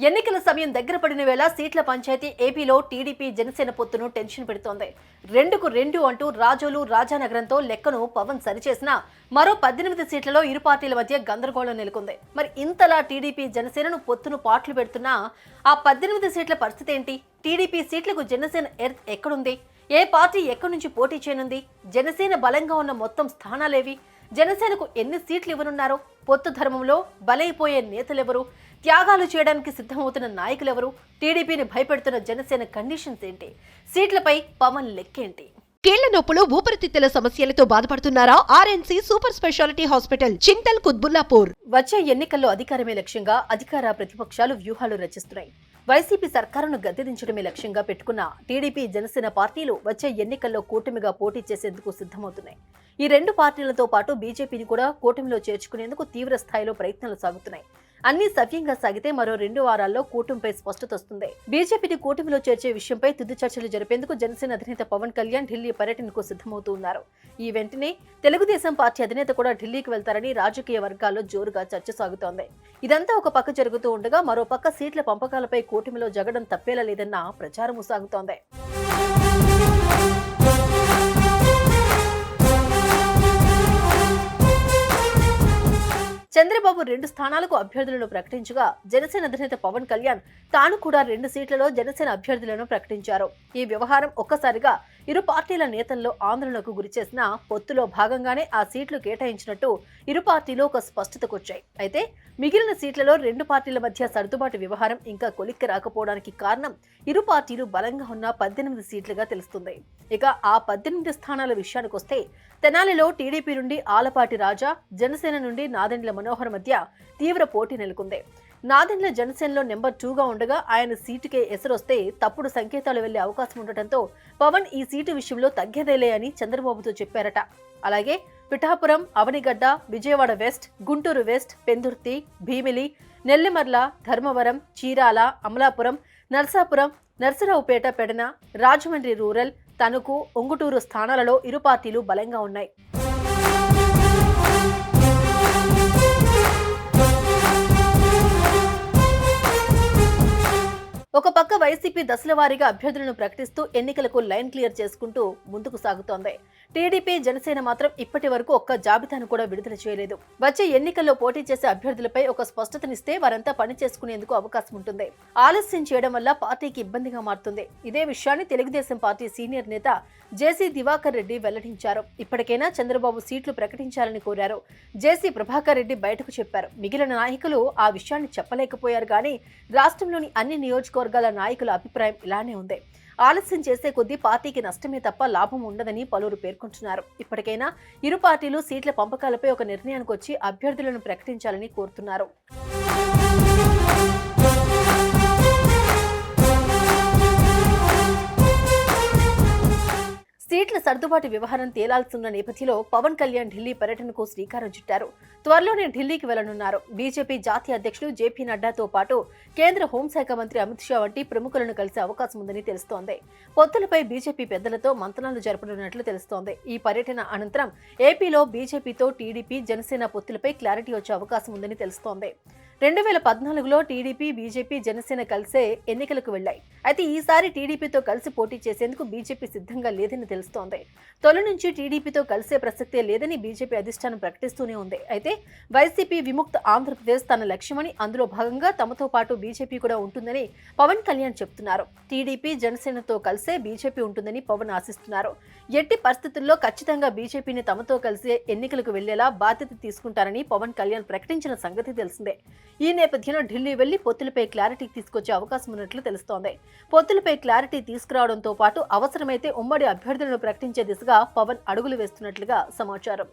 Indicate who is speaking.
Speaker 1: ఎన్నికల సమయం దగ్గర పడిన వేళ సీట్ల పంచాయతీ ఏపీలో టీడీపీ జనసేన పొత్తును టెన్షన్ పెడుతోంది. 2కు2 అంటూ రాజోలు రాజానగరంతో లెక్కను పవన్ సరిచేసినా మరో 18 సీట్లలో ఇరు పార్టీల మధ్య గందరగోళం నెలకొంది. మరి ఇంతలా టీడీపీ జనసేనను పొత్తును పాట్లు పెడుతున్నా ఆ 18 సీట్ల పరిస్థితి ఏంటి? టీడీపీ సీట్లకు జనసేన ఎర్త్ ఎక్కడుంది? ఏ పార్టీ ఎక్కడి నుంచి పోటీ చేయనుంది? జనసేన బలంగా ఉన్న మొత్తం స్థానాలేవి? జనసేనకు ఎన్ని సీట్లు ఇవ్వనున్నారో? పొత్తు ధర్మంలో బలైపోయే నేతలెవరు? త్యాగాలు చేయడానికి సిద్ధమవుతున్న నాయకులెవరు? టీడీపీని భయపెడుతున్న జనసేన కండిషన్స్ ఏంటి? సీట్లపై పవన్ లెక్కేంటి?
Speaker 2: కీళ్ల నొప్పులు, ఊపిరితిత్తుల సమస్యలతో బాధపడుతున్నారా? RNC super speciality hospital, Chintal Kutbullapur.
Speaker 1: వచ్చే ఎన్నికల్లో అధికారమే లక్ష్యంగా అధికార ప్రతిపక్షాలు వ్యూహాలు రచిస్తున్నాయి. వైసీపీ సర్కారును గద్దెదించడమే లక్ష్యంగా పెట్టుకున్న టీడీపీ జనసేన పార్టీలు వచ్చే ఎన్నికల్లో కూటమిగా పోటీ చేసేందుకు సిద్ధమవుతున్నాయి. ఈ రెండు పార్టీలతో పాటు బీజేపీని కూడా కూటమిలో చేర్చుకునేందుకు తీవ్ర స్థాయిలో ప్రయత్నాలు సాగుతున్నాయి. అన్ని సవ్యంగా సాగితే మరో 2 వారాల్లో కూటమిపై స్పష్టత వస్తుంది. బీజేపీని కూటమిలో చేర్చే విషయంపై తుది చర్చలు జరిపేందుకు జనసేన అధినేత పవన్ కళ్యాణ్ ఢిల్లీ పర్యటనకు సిద్ధమవుతూ ఉన్నారు. ఈ వెంటనే తెలుగుదేశం పార్టీ అధినేత కూడా ఢిల్లీకి వెళ్తారని రాజకీయ వర్గాల్లో జోరుగా చర్చ సాగుతోంది. ఇదంతా ఒక పక్క జరుగుతూ ఉండగా మరో పక్క సీట్ల పంపకాలపై కూటమిలో జగడం తప్పేలా లేదన్న ప్రచారము సాగుతోంది. చంద్రబాబు 2 స్థానాలకు అభ్యర్థులను ప్రకటించగా జనసేన అధినేత పవన్ కళ్యాణ్ తాను కూడా 2 సీట్లలో జనసేన అభ్యర్థులను ప్రకటించారు. ఈ వ్యవహారం ఒక్కసారిగా ఇరు పార్టీల నేతల్లో ఆందోళనకు గురిచేసిన పొత్తులో భాగంగానే ఆ సీట్లు కేటాయించినట్టు ఇరు పార్టీలు ఒక స్పష్టతకొచ్చాయి. అయితే మిగిలిన సీట్లలో 2 పార్టీల మధ్య సర్దుబాటు వ్యవహారం ఇంకా కొలిక్కి రాకపోవడానికి కారణం ఇరు పార్టీలు బలంగా ఉన్న 18 సీట్లుగా తెలుస్తుంది. ఇక ఆ 18 స్థానాల విషయానికొస్తే తెనాలిలో టీడీపీ నుండి ఆలపాటి రాజా, జనసేన నుండి నాదెండ్ల మనోహర్ మధ్య తీవ్ర పోటీ నెలకొంది. నాదెండ్ల జనసేనలో నెంబర్ 2గా ఉండగా ఆయన సీటుకే ఎసరొస్తే తప్పుడు సంకేతాలు వెళ్లే అవకాశం ఉండటంతో పవన్ ఈ సీటు విషయంలో తగ్గేదేలే అని చంద్రబాబుతో చెప్పారట. అలాగే Pithapuram, Avanigadda, Vijayawada west, Guntur west, Pendurthi, Bheemili, Nellimarla, Dharmavaram, Chirala, Amalapuram, Narsapuram, Narasaraopet, Pedana, Rajahmundry rural, Tanuku, Unguturu స్థానాలలో ఇరు పార్టీలు బలంగా ఉన్నాయి. ఒక పక్క వైసీపీ దశల వారీగా అభ్యర్థులను ప్రకటిస్తూ ఎన్నికలకు లైన్ క్లియర్ చేసుకుంటూ ముందుకు సాగుతోంది. టీడీపీ, జనసేన మాత్రం ఇప్పటి వరకు ఒక్క జాబితాను కూడా విడుదల చేయలేదు. వచ్చే ఎన్నికల్లో పోటీ చేసే అభ్యర్థులపై ఒక స్పష్టతనిస్తే వారంతా పని చేసుకునేందుకు అవకాశం ఉంటుంది. ఆలస్యం చేయడం వల్ల పార్టీకి ఇబ్బందిగా మారుతుంది. ఇదే విషయాన్ని తెలుగుదేశం పార్టీ సీనియర్ నేత జేసీ దివాకర్ రెడ్డి వెల్లడించారు. ఇప్పటికైనా చంద్రబాబు సీట్లు ప్రకటించాలని కోరారు. జేసీ ప్రభాకర్ రెడ్డి బయటకు చెప్పారు. మిగిలిన నాయకులు ఆ విషయాన్ని చెప్పలేకపోయారు కానీ రాష్ట్రంలోని అన్ని నియోజకవర్గాల నాయకుల అభిప్రాయం ఇలానే ఉంది. ఆలస్యం చేసే కొద్దీ పార్టీకి నష్టమే తప్ప లాభం ఉండదని పలువురు పేర్కొంటున్నారు. ఇప్పటికైనా ఇరు పార్టీలు సీట్ల పంపకాలపై ఒక నిర్ణయానికి వచ్చి అభ్యర్థులను ప్రకటించాలని కోరుతున్నారు. సీట్ల సర్దుబాటు వ్యవహారం తేలాల్సిన నేపథ్యంలో పవన్ కళ్యాణ్ ఢిల్లీ పర్యటనకు శ్రీకారం చుట్టారు. త్వరలోనే ఢిల్లీకి వెళ్లనున్నారు. బీజేపీ జాతీయ అధ్యక్షుడు జేపీ నడ్డాతో పాటు కేంద్ర హోంశాఖ మంత్రి అమిత్ షా వంటి ప్రముఖులను కలిసే అవకాశం ఉందని తెలుస్తోంది. పొత్తులపై బీజేపీ పెద్దలతో మంతనాలు జరపనున్నట్లు తెలుస్తోంది. ఈ పర్యటన అనంతరం ఏపీలో బీజేపీతో టీడీపీ, జనసేన పొత్తులపై క్లారిటీ వచ్చే అవకాశం ఉందని తెలుస్తోంది. 2014లో టీడీపీ, బీజేపీ, జనసేన కలిసే ఎన్నికలకు వెళ్లాయి. అయితే ఈసారి టీడీపీతో కలిసి పోటీ చేసేందుకు బీజేపీ సిద్ధంగా లేదని తెలుస్తోంది. తొలి నుంచి టీడీపీతో కలిసే ప్రసక్తే లేదని బీజేపీ అధిష్టానం ప్రకటిస్తూనే ఉంది. అయితే వైసీపీ విముక్త ఆంధ్రప్రదేశ్ తన లక్ష్యమని, అందులో భాగంగా తమతో పాటు బీజేపీ కూడా ఉంటుందని పవన్ కళ్యాణ్ చెప్తున్నారు. టీడీపీ, జనసేనతో కలిసే బీజేపీ ఉంటుందని పవన్ ఆశిస్తున్నారు. ఎట్టి పరిస్థితుల్లో ఖచ్చితంగా బీజేపీని తమతో కలిసే ఎన్నికలకు వెళ్లేలా బాధ్యత తీసుకుంటారని పవన్ కళ్యాణ్ ప్రకటించిన సంగతి తెలిసిందే. ఈ నేపథ్యంలో ఢిల్లీ వెళ్లి పొత్తులపై క్లారిటీ తీసుకొచ్చే అవకాశం ఉన్నట్లు తెలుస్తోంది. పొత్తులపై క్లారిటీ తీసుకురావడంతో పాటు అవసరమైతే ఉమ్మడి అభ్యర్థులను ప్రకటించే దిశగా పవన్ అడుగులు వేస్తున్నట్లుగా సమాచారం.